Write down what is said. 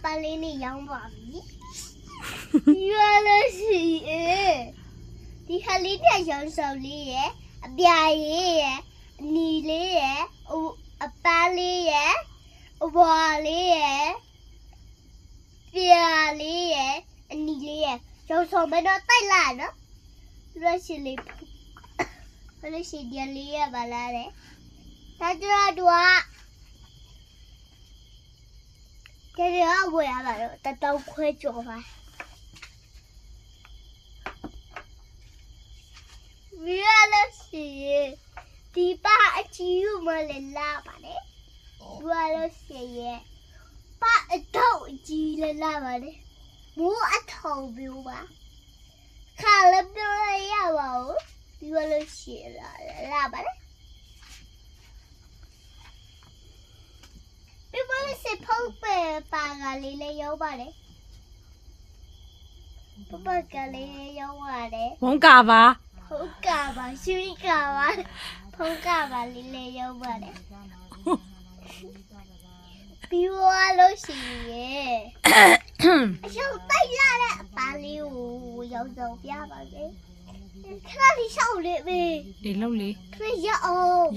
ပါလေးနဲ့ရောင်းပါပြီပြီးရလို့ရှိရင်ဒီခလေးတဲ့ရောင်းဆောင်လေးရယ်အပြာလေးရယ်အနီလေးရယ်အပန်းလေးရယ်အဝါလေးရယ်ပြာလေးရယ်အနီလေးရယ်ရောင်းဆောင်မတော့တိုက်လာနော်လို့ရှိလေးလို့ရှိဒီလေးရပါလားတဲ့ဒါကြတော့这里要不要把这刀盔做完？为了是第八集我们来拉吧嘞，为了是耶，把头机来拉吧嘞，我头表吧，看了表了呀吧，为了是拉吧嘞。ဒီဘက်စစ်ဖုတ်ပဲပါကလေးလေးရောက်ပါတယ်ပပကလေးရောက်ပါတယ် ဝုန်းကာပါ ဟုတ်ကပါရွှေကပါဖုတ်ကပါလေးလေးရောက်ပါတယ်ပြီးသွားလို့ရှိရင်ရောက်တိုက်လာတဲ့အပါလေးကိုရောက်တော့ပြပါမယ်ခဏလေးရှောက်လေးပဲ ဒီလုံးလေး ခဏရအောင်